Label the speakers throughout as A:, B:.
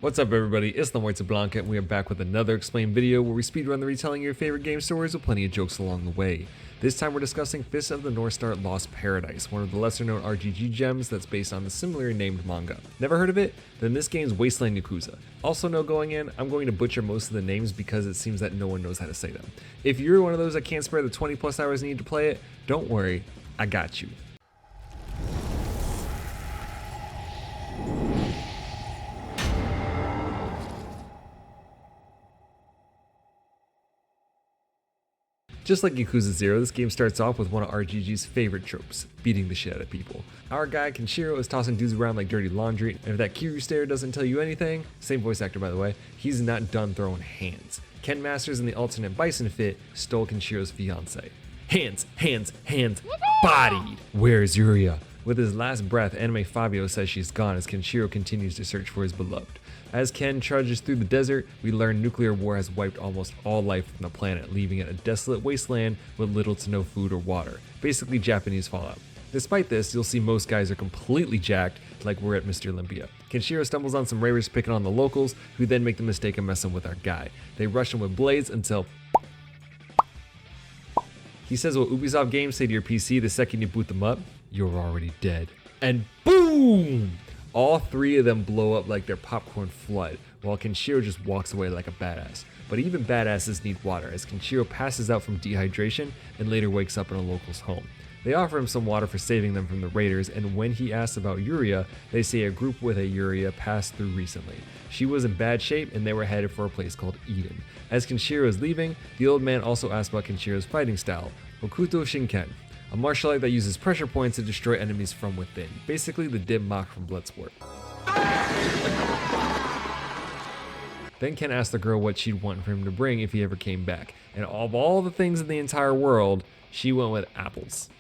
A: What's up everybody, it's the Whites of Blanca and we are back with another explained video where we speedrun the retelling of your favorite game stories with plenty of jokes along the way. This time we're discussing Fist of the North Star Lost Paradise, one of the lesser known RPG gems that's based on the similarly named manga. Never heard of it? Then this game's Wasteland Yakuza. Also know going in, I'm going to butcher most of the names because it seems that no one knows how to say them. If you're one of those that can't spare the 20 plus hours needed to play it, don't worry, I got you. Just like Yakuza 0, this game starts off with one of RGG's favorite tropes, beating the shit out of people. Our guy Kenshiro is tossing dudes around like dirty laundry, and if that Kiryu stare doesn't tell you anything, same voice actor by the way, he's not done throwing hands. Ken Masters in the alternate Bison fit stole Kenshiro's fiancée. Hands, hands, hands, bodied! Where's Yuria? With his last breath, Anime Fabio says she's gone as Kenshiro continues to search for his beloved. As Ken trudges through the desert, we learn nuclear war has wiped almost all life from the planet, leaving it a desolate wasteland with little to no food or water. Basically Japanese Fallout. Despite this, you'll see most guys are completely jacked, like we're at Mr. Olympia. Kenshiro stumbles on some raiders picking on the locals, who then make the mistake of messing with our guy. They rush him with blades until he says what Ubisoft games say to your PC the second you boot them up, you're already dead. And boom! All three of them blow up like their popcorn flood, while Kenshiro just walks away like a badass. But even badasses need water, as Kenshiro passes out from dehydration and later wakes up in a local's home. They offer him some water for saving them from the raiders, and when he asks about Yuria, they say a group with a Yuria passed through recently. She was in bad shape and they were headed for a place called Eden. As Kenshiro is leaving, the old man also asks about Kenshiro's fighting style, Hokuto Shinken, a martial art that uses pressure points to destroy enemies from within. Basically the Dim Mak from Bloodsport. Then Ken asks the girl what she'd want for him to bring if he ever came back. And of all the things in the entire world, she went with apples.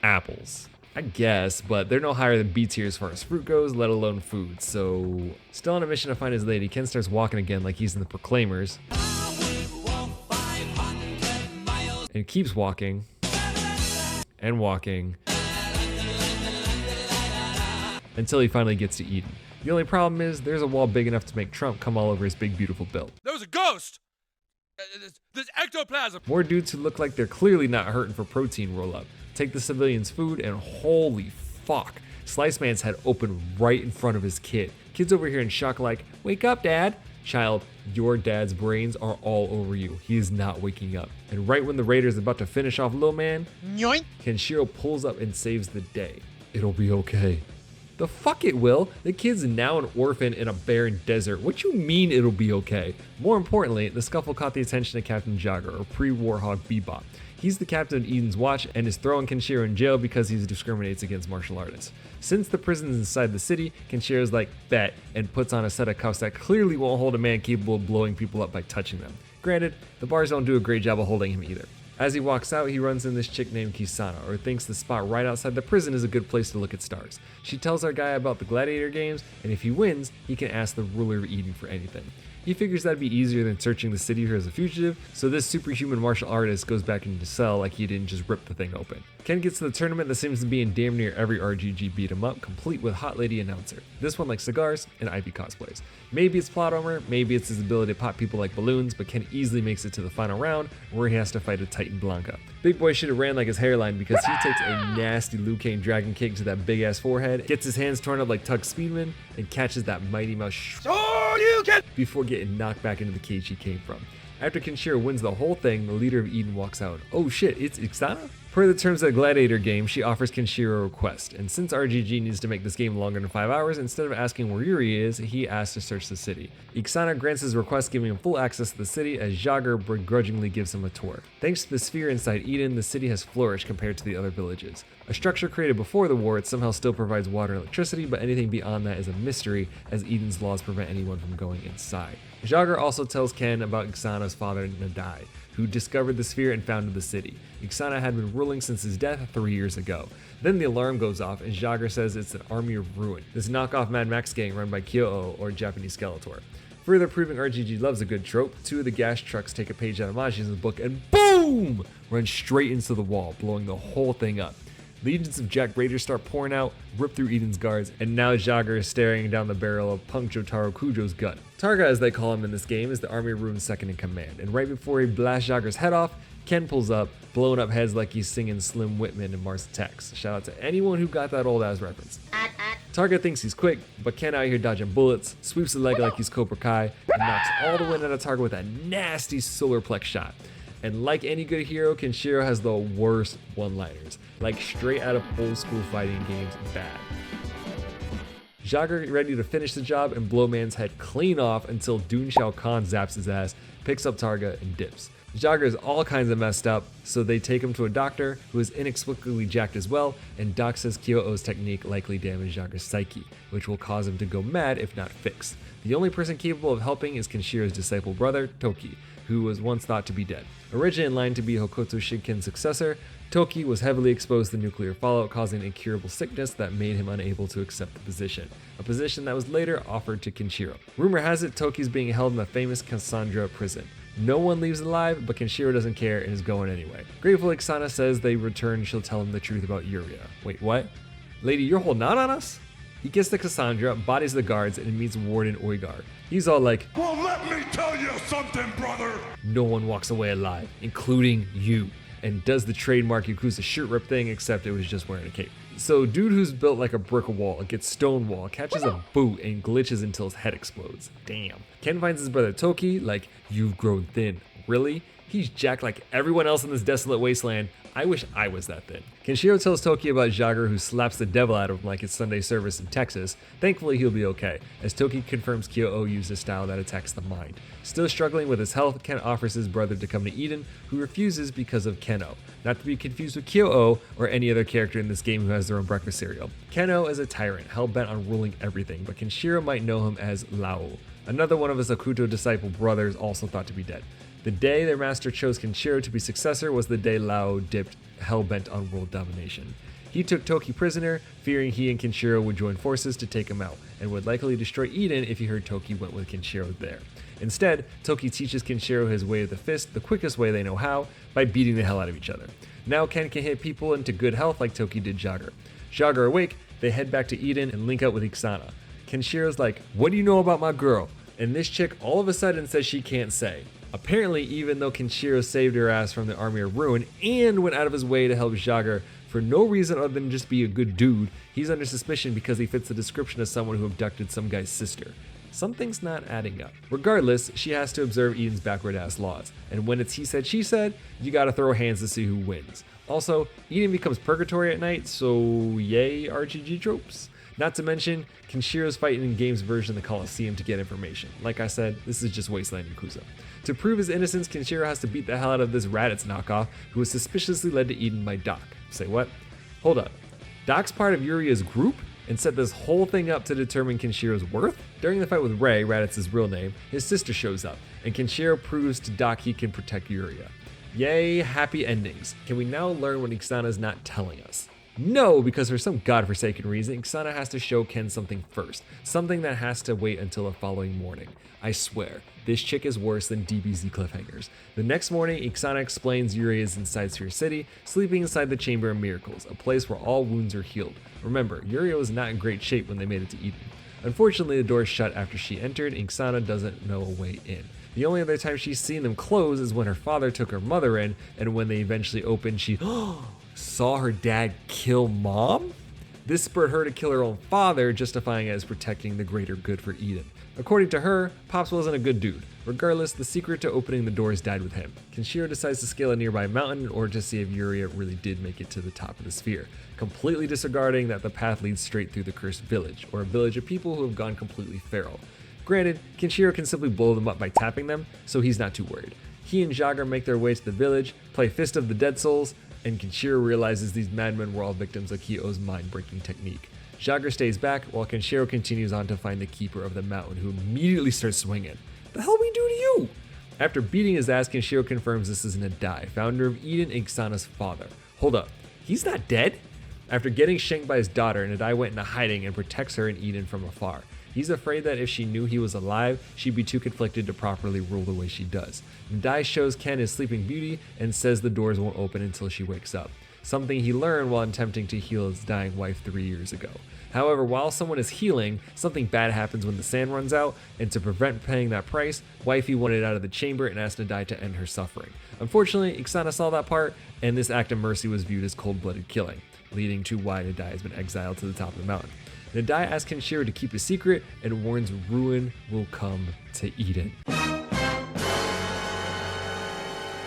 A: Apples. I guess, but they're no higher than B tier as far as fruit goes, let alone food. So, still on a mission to find his lady, Ken starts walking again like he's in the Proclaimers. And keeps walking. And walking until he finally gets to Eden. The only problem is there's a wall big enough to make Trump come all over his big beautiful build.
B: There was a ghost! There's ectoplasm!
A: More dudes who look like they're clearly not hurting for protein roll up, take the civilians' food, and holy fuck, Slice Man's head open right in front of his kid. Kid's over here in shock like, wake up dad. Child, your dad's brains are all over you. He is not waking up. And right when the raider's about to finish off Lil Man,
B: Yoink.
A: Kenshiro pulls up and saves the day. It'll be okay. The fuck it will. The kid's now an orphan in a barren desert. What you mean it'll be okay? More importantly, the scuffle caught the attention of Captain Jagger, or pre-Warhog Bebop. He's the captain of Eden's Watch and is throwing Kenshiro in jail because he discriminates against martial artists. Since the prison's inside the city, Kenshiro's like, bet, and puts on a set of cuffs that clearly won't hold a man capable of blowing people up by touching them. Granted, the bars don't do a great job of holding him either. As he walks out, he runs into this chick named Kisana, or thinks the spot right outside the prison is a good place to look at stars. She tells our guy about the gladiator games, and if he wins, he can ask the ruler of Eden for anything. He figures that'd be easier than searching the city here as a fugitive, so this superhuman martial artist goes back into cell like he didn't just rip the thing open. Ken gets to the tournament that seems to be in damn near every RGG beat 'em up, complete with Hot Lady Announcer. This one likes cigars and Ivy cosplays. Maybe it's plot armor, maybe it's his ability to pop people like balloons, but Ken easily makes it to the final round where he has to fight a Titan Blanca. Big boy should have ran like his hairline because he takes a nasty Liu Kang dragon kick to that big ass forehead, gets his hands torn up like Tug Speedman, and catches that Mighty Mouse before getting knocked back into the cage he came from. After Kenshiro wins the whole thing, the leader of Eden walks out. Oh shit, it's Ixana? Per the terms of the Gladiator game, she offers Kenshiro a request, and since RGG needs to make this game longer than 5 hours, instead of asking where Yuri is, he asks to search the city. Ixana grants his request, giving him full access to the city, as Jagger begrudgingly gives him a tour. Thanks to the sphere inside Eden, the city has flourished compared to the other villages. A structure created before the war, it somehow still provides water and electricity, but anything beyond that is a mystery, as Eden's laws prevent anyone from going inside. Jagger also tells Ken about Ixana's father, Nadai, who discovered the sphere and founded the city. Ixana had been ruling since his death 3 years ago. Then the alarm goes off and Jagger says it's an army of ruin, this knockoff Mad Max gang run by Kyo or Japanese Skeletor. Further proving RGG loves a good trope, 2 of the gas trucks take a page out of Maji's book and boom! Run straight into the wall, blowing the whole thing up. Legions of Jack Raiders start pouring out, rip through Eden's guards, and now Jagger is staring down the barrel of Punk Jotaro Kujo's gun. Targa, as they call him in this game, is the Army of Rune's second in command, and right before he blasts Jagger's head off, Ken pulls up, blowing up heads like he's singing Slim Whitman and Mars Attacks. Shout out to anyone who got that old ass reference. Targa thinks he's quick, but Ken out here dodging bullets, sweeps the leg like he's Cobra Kai, and knocks all the wind out of Targa with a nasty solar plex shot. And like any good hero, Kenshiro has the worst one-liners, like straight out of old school fighting games bad. Jagger ready to finish the job and blow man's head clean off until Dun Shao Kahn zaps his ass, picks up Targa, and dips. Jagger is all kinds of messed up, so they take him to a doctor who is inexplicably jacked as well, and Doc says Kyoto's technique likely damaged Jagger's psyche, which will cause him to go mad if not fixed. The only person capable of helping is Kenshiro's disciple brother, Toki, who was once thought to be dead. Originally in line to be Hokuto Shinken's successor, Toki was heavily exposed to nuclear fallout, causing incurable sickness that made him unable to accept the position, a position that was later offered to Kenshiro. Rumor has it Toki's being held in the famous Cassandra prison. No one leaves alive, but Kenshiro doesn't care and is going anyway. Grateful Ixana says they return, she'll tell him the truth about Yuria. Wait, what? Lady, you're holding out on us? He gets to Cassandra, bodies the guards, and meets Warden Oigar. He's all like,
C: well, let me tell you something, brother.
A: No one walks away alive, including you. And does the trademark Yakuza shirt rip thing, except it was just wearing a cape. So dude who's built like a brick wall, gets stone wall, catches a boot and glitches until his head explodes. Damn. Ken finds his brother Toki, like, you've grown thin. Really? He's jacked like everyone else in this desolate wasteland. I wish I was that thin. Kenshiro tells Toki about Jagger, who slaps the devil out of him like it's Sunday service in Texas. Thankfully, he'll be okay, as Toki confirms Kyoto used a style that attacks the mind. Still struggling with his health, Ken offers his brother to come to Eden, who refuses because of Keno. Not to be confused with Kyoto or any other character in this game who has their own breakfast cereal. Keno is a tyrant, hell-bent on ruling everything, but Kenshiro might know him as Lao. Another one of his Akuto disciple brothers also thought to be dead. The day their master chose Kenshiro to be successor was the day Lao dipped, hell-bent on world domination. He took Toki prisoner, fearing he and Kenshiro would join forces to take him out, and would likely destroy Eden if he heard Toki went with Kenshiro there. Instead, Toki teaches Kenshiro his way of the fist, the quickest way they know how, by beating the hell out of each other. Now Ken can hit people into good health like Toki did Jagger. Jagger awake, they head back to Eden and link up with Ixana. Kenshiro's like, what do you know about my girl? And this chick all of a sudden says she can't say. Apparently, even though Kenshiro saved her ass from the Army of Ruin and went out of his way to help Jagger for no reason other than just be a good dude, he's under suspicion because he fits the description of someone who abducted some guy's sister. Something's not adding up. Regardless, she has to observe Eden's backward ass laws, and when it's he said, she said, you gotta throw hands to see who wins. Also, Eden becomes purgatory at night, so yay RGG tropes. Not to mention, Kenshiro's fighting in game's version of the Coliseum to get information. Like I said, this is just Wasteland Yakuza. To prove his innocence, Kenshiro has to beat the hell out of this Raditz knockoff, who was suspiciously led to Eden by Doc. Say what? Hold up. Doc's part of Yuria's group and set this whole thing up to determine Kenshiro's worth? During the fight with Rei, Raditz's real name, his sister shows up, and Kenshiro proves to Doc he can protect Yuria. Yay, happy endings. Can we now learn what Ixana's not telling us? No, because for some godforsaken reason, Ixana has to show Ken something first. Something that has to wait until the following morning. I swear, this chick is worse than DBZ cliffhangers. The next morning, Ixana explains Yuri is inside Sphere City, sleeping inside the Chamber of Miracles, a place where all wounds are healed. Remember, Yuri was not in great shape when they made it to Eden. Unfortunately, the door is shut after she entered, and Ixana doesn't know a way in. The only other time she's seen them close is when her father took her mother in, and when they eventually opened, she saw her dad kill mom? This spurred her to kill her own father, justifying it as protecting the greater good for Eden. According to her, Pops wasn't a good dude. Regardless, the secret to opening the doors died with him. Kenshiro decides to scale a nearby mountain in order to see if Yuria really did make it to the top of the sphere, completely disregarding that the path leads straight through the cursed village, or a village of people who have gone completely feral. Granted, Kenshiro can simply blow them up by tapping them, so he's not too worried. He and Jagger make their way to the village, play Fist of the Dead Souls, and Kenshiro realizes these madmen were all victims of Kyoto's mind-breaking technique. Jagger stays back, while Kenshiro continues on to find the keeper of the mountain, who immediately starts swinging. The hell we do to you? After beating his ass, Kenshiro confirms this is Nadai, founder of Eden and Ixana's father. Hold up, he's not dead? After getting shanked by his daughter, Nadai went into hiding and protects her and Eden from afar. He's afraid that if she knew he was alive, she'd be too conflicted to properly rule the way she does. Nadai shows Ken his sleeping beauty and says the doors won't open until she wakes up. something he learned while attempting to heal his dying wife 3 years ago. However, while someone is healing, something bad happens when the sand runs out, and to prevent paying that price, Wifey wanted out of the chamber and asked Nadai to end her suffering. Unfortunately, Ixana saw that part, and this act of mercy was viewed as cold-blooded killing, leading to why Nadai has been exiled to the top of the mountain. Nadai asks Kenshiro to keep a secret and warns ruin will come to Eden.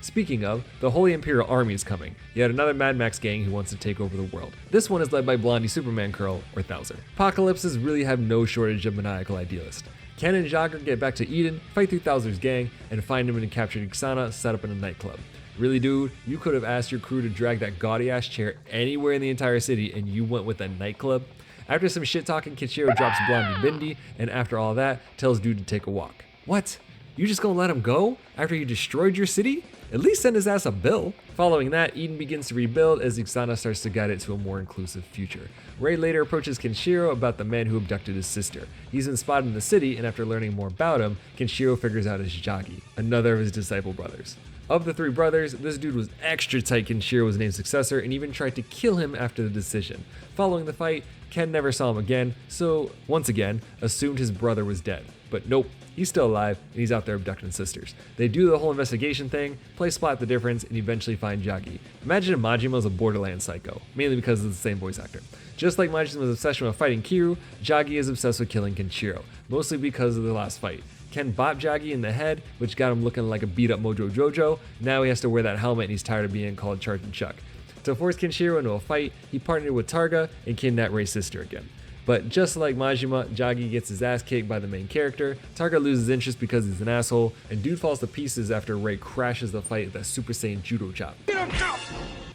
A: Speaking of, the Holy Imperial Army is coming. Yet another Mad Max gang who wants to take over the world. This one is led by Blondie Superman Curl, or Thouser. Apocalypses really have no shortage of maniacal idealists. Ken and Jogger get back to Eden, fight through Thouser's gang, and find him and capture Ixana set up in a nightclub. Really, dude, you could have asked your crew to drag that gaudy ass chair anywhere in the entire city and you went with a nightclub? After some shit talking, Kenshiro drops Blondie Bindi, and after all that, tells dude to take a walk. What? You just gonna let him go after you destroyed your city? At least send his ass a bill. Following that, Eden begins to rebuild as Ixana starts to guide it to a more inclusive future. Ray later approaches Kenshiro about the man who abducted his sister. He's been spotted in the city, and after learning more about him, Kenshiro figures out it's Jagi, another of his disciple brothers. Of the 3 brothers, this dude was extra tight Kenshiro was named successor and even tried to kill him after the decision. Following the fight, Ken never saw him again, so once again, assumed his brother was dead. But nope, he's still alive and he's out there abducting sisters. They do the whole investigation thing, play spot the difference, and eventually find Jagi. Imagine if Majima's a borderland psycho, mainly because it's the same voice actor. Just like Majima's obsession with fighting Kiryu, Jagi is obsessed with killing Kenshiro, mostly because of the last fight. Ken bopped Jagi in the head, which got him looking like a beat up Mojo Jojo. Now he has to wear that helmet and he's tired of being called Charge and Chuck. To force Kenshiro into a fight, he partnered with Targa and kidnapped Ray's sister again. But just like Majima, Jagi gets his ass kicked by the main character, Targa loses interest because he's an asshole, and dude falls to pieces after Ray crashes the fight with that Super Saiyan Judo chop.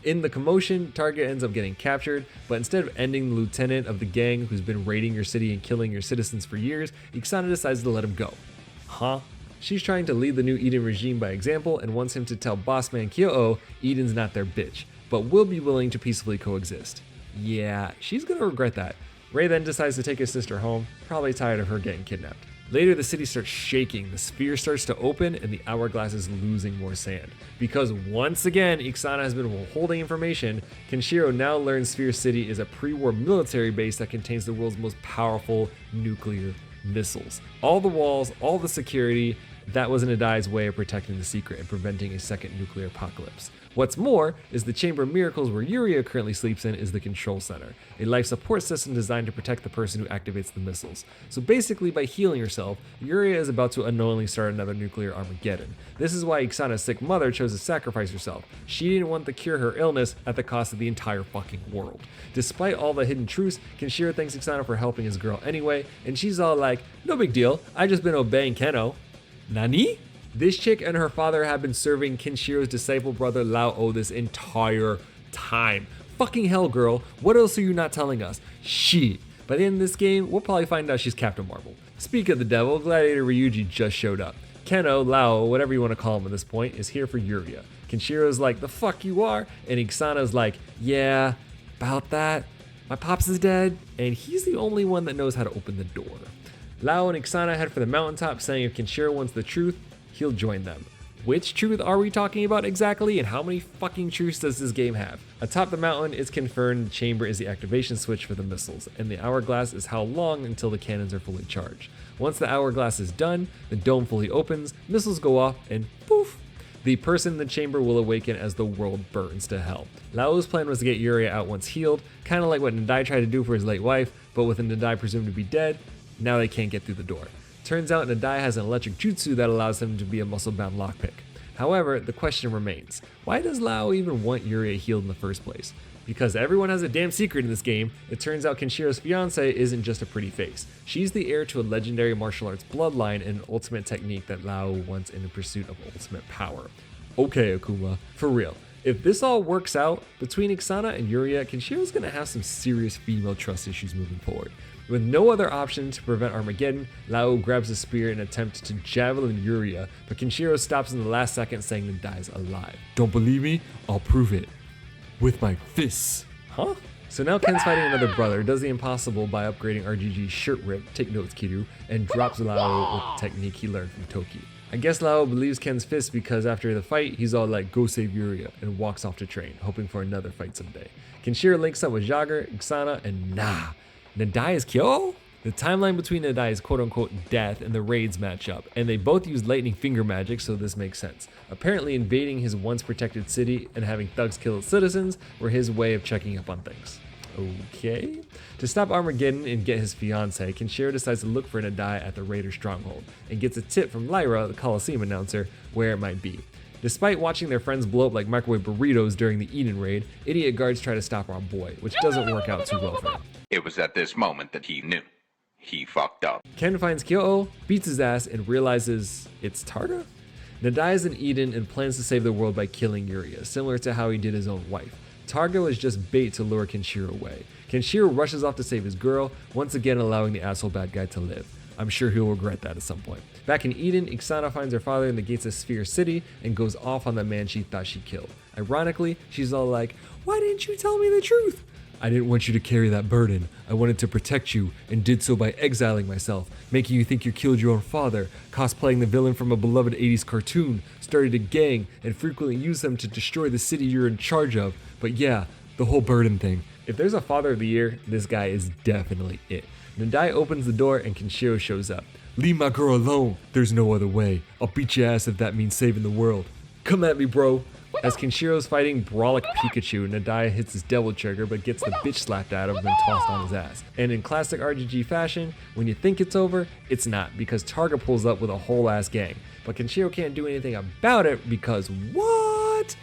A: In the commotion, Targa ends up getting captured, but instead of ending the lieutenant of the gang who's been raiding your city and killing your citizens for years, Ixana decides to let him go. Huh? She's trying to lead the new Eden regime by example and wants him to tell bossman Kyoto Eden's not their bitch, but will be willing to peacefully coexist. Yeah, she's gonna regret that. Ray then decides to take his sister home, probably tired of her getting kidnapped. Later, the city starts shaking, the sphere starts to open, and the hourglass is losing more sand. Because once again, Ixana has been holding information, Kenshiro now learns Sphere City is a pre-war military base that contains the world's most powerful nuclear missiles. All the walls, all the security, that was Nadai's way of protecting the secret and preventing a second nuclear apocalypse. What's more is the Chamber of Miracles where Yuria currently sleeps in is the control center, a life support system designed to protect the person who activates the missiles. So basically by healing herself, Yuria is about to unknowingly start another nuclear Armageddon. This is why Ixana's sick mother chose to sacrifice herself. She didn't want to cure her illness at the cost of the entire fucking world. Despite all the hidden truths, Kenshiro thanks Ixana for helping his girl anyway, and she's all like, no big deal, I just been obeying Keno. Nani? This chick and her father have been serving Kenshiro's disciple brother Lao-O this entire time. Fucking hell, girl. What else are you not telling us? Shit. By the end of this game, we'll probably find out she's Captain Marvel. Speak of the devil, Gladiator Ryuji just showed up. Keno, Lao, whatever you want to call him at this point, is here for Yuria. Kenshiro's like, the fuck you are? And Ixana's like, yeah, about that. My pops is dead, and he's the only one that knows how to open the door. Lao and Ixana head for the mountaintop, saying if Kenshiro wants the truth, he'll join them. Which truth are we talking about exactly, and how many fucking truths does this game have? Atop the mountain, it's confirmed the chamber is the activation switch for the missiles, and the hourglass is how long until the cannons are fully charged. Once the hourglass is done, the dome fully opens, missiles go off, and poof! The person in the chamber will awaken as the world burns to hell. Lao's plan was to get Yuria out once healed, kind of like what Nadai tried to do for his late wife, but with Nadai presumed to be dead, now they can't get through the door. Turns out Nadai has an electric jutsu that allows him to be a muscle-bound lockpick. However, the question remains, why does Lao even want Yuria healed in the first place? Because everyone has a damn secret in this game, it turns out Kenshiro's fiancée isn't just a pretty face. She's the heir to a legendary martial arts bloodline and an ultimate technique that Lao wants in the pursuit of ultimate power. Okay, Akuma, for real. If this all works out, between Ixana and Yuria, Kenshiro's gonna have some serious female trust issues moving forward. With no other option to prevent Armageddon, Lao grabs a spear and attempts to javelin Yuria, but Kenshiro stops in the last second saying Nadai's alive. Don't believe me? I'll prove it. With my fists. Huh? So now Ken's fighting another brother, does the impossible by upgrading RGG's shirt rip, take notes Kiryu, and drops Lao with the technique he learned from Toki. I guess Lao believes Ken's fist because after the fight, he's all like, go save Yuria, and walks off to train, hoping for another fight someday. Kenshiro links up with Jagger, Ixana, and Nadai is Kyo? The timeline between Nadai's quote-unquote death and the raids match up, and they both use lightning finger magic, so this makes sense. Apparently invading his once protected city and having thugs kill its citizens were his way of checking up on things. Okay. To stop Armageddon and get his fiancée, Kenshiro decides to look for Nadai at the Raider stronghold, and gets a tip from Lyra, the Coliseum announcer, where it might be. Despite watching their friends blow up like microwave burritos during the Eden raid, idiot guards try to stop our boy, which doesn't work out too well for him.
D: It was at this moment that he knew. He fucked up.
A: Ken finds Kyo, beats his ass, and realizes it's Targa? Nadai is in Eden and plans to save the world by killing Yuria, similar to how he did his own wife. Targa was just bait to lure Kenshiro away. Kenshiro rushes off to save his girl, once again allowing the asshole bad guy to live. I'm sure he'll regret that at some point. Back in Eden, Ixana finds her father in the gates of Sphere City and goes off on the man she thought she killed. Ironically, she's all like, why didn't you tell me the truth? I didn't want you to carry that burden. I wanted to protect you and did so by exiling myself, making you think you killed your own father, cosplaying the villain from a beloved 80s cartoon, started a gang, and frequently used them to destroy the city you're in charge of. But yeah, the whole burden thing. If there's a Father of the Year, this guy is definitely it. Nadai opens the door and Kenshiro shows up. Leave my girl alone. There's no other way. I'll beat your ass if that means saving the world. Come at me, bro. As Kenshiro's fighting Brawlic Pikachu, Nadai hits his devil trigger but gets the bitch slapped out of him and tossed on his ass. And in classic RGG fashion, when you think it's over, it's not, because Targa pulls up with a whole ass gang. But Kenshiro can't do anything about it because what?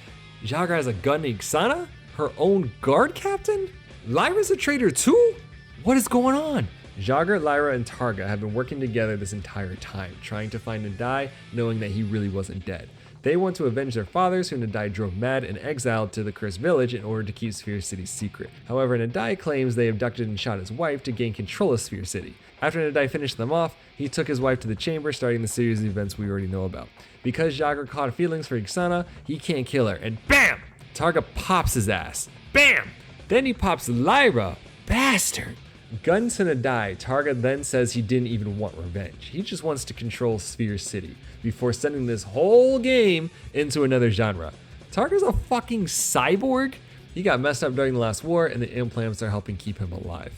A: Jagger has a gun to Ixana? Her own guard captain? Lyra's a traitor too? What is going on? Jagger, Lyra, and Targa have been working together this entire time, trying to find Nadai, knowing that he really wasn't dead. They want to avenge their fathers, who Nadai drove mad and exiled to the Cursed Village in order to keep Sphere City's secret. However, Nadai claims they abducted and shot his wife to gain control of Sphere City. After Nadai finished them off, he took his wife to the chamber, starting the series of events we already know about. Because Jagger caught feelings for Ixana, he can't kill her, and BAM! Targa pops his ass. BAM! Then he pops Lyra. Bastard! Gun to Nadai, Targa then says he didn't even want revenge. He just wants to control Sphere City before sending this whole game into another genre. Targa's a fucking cyborg? He got messed up during the last war and the implants are helping keep him alive.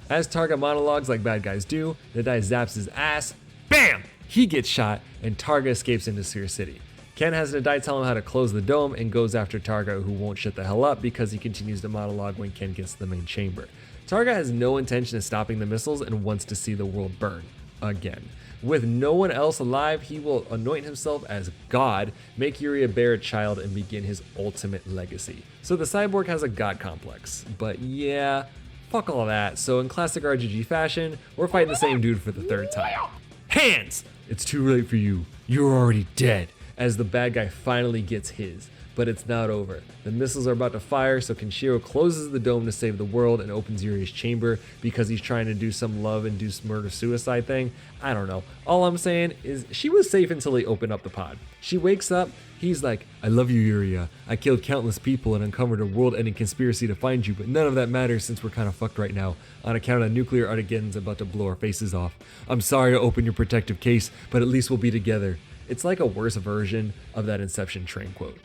A: As Targa monologues like bad guys do, Nadai zaps his ass. BAM! He gets shot and Targa escapes into Sphere City. Ken has Nadai tell him how to close the dome and goes after Targa, who won't shut the hell up because he continues to monologue when Ken gets to the main chamber. Targa has no intention of stopping the missiles and wants to see the world burn. Again. With no one else alive, he will anoint himself as God, make Yuria bear a child, and begin his ultimate legacy. So the cyborg has a god complex. But yeah, fuck all that. So in classic RGG fashion, we're fighting the same dude for the third time. Hands! It's too late for you. You're already dead. As the bad guy finally gets his. But it's not over. The missiles are about to fire, so Kenshiro closes the dome to save the world and opens Yuri's chamber because he's trying to do some love-induced murder-suicide thing. I don't know. All I'm saying is she was safe until he opened up the pod. She wakes up, he's like, I love you, Yuria. I killed countless people and uncovered a world-ending conspiracy to find you, but none of that matters since we're kind of fucked right now on account of nuclear Armageddon's about to blow our faces off. I'm sorry to open your protective case, but at least we'll be together. It's like a worse version of that Inception train quote.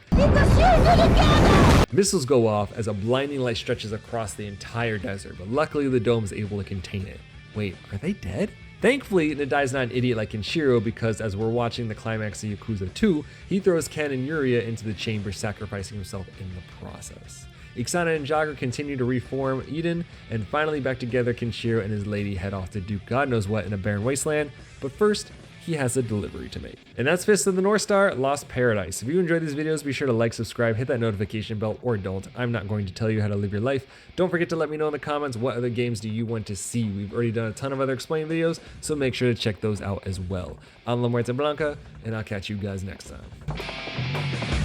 A: Missiles go off as a blinding light stretches across the entire desert, but luckily the dome is able to contain it. Wait, are they dead? Thankfully, Nadai's not an idiot like Kenshiro because as we're watching the climax of Yakuza 2, he throws Ken and Yuria into the chamber, sacrificing himself in the process. Ixana and Jagger continue to reform Eden, and finally back together, Kenshiro and his lady head off to do God knows what in a barren wasteland, but first, he has a delivery to make. And that's Fist of the North Star, Lost Paradise. If you enjoyed these videos, be sure to like, subscribe, hit that notification bell, or don't. I'm not going to tell you how to live your life. Don't forget to let me know in the comments what other games do you want to see. We've already done a ton of other explained videos, so make sure to check those out as well. I'm La Muerte Blanca, and I'll catch you guys next time.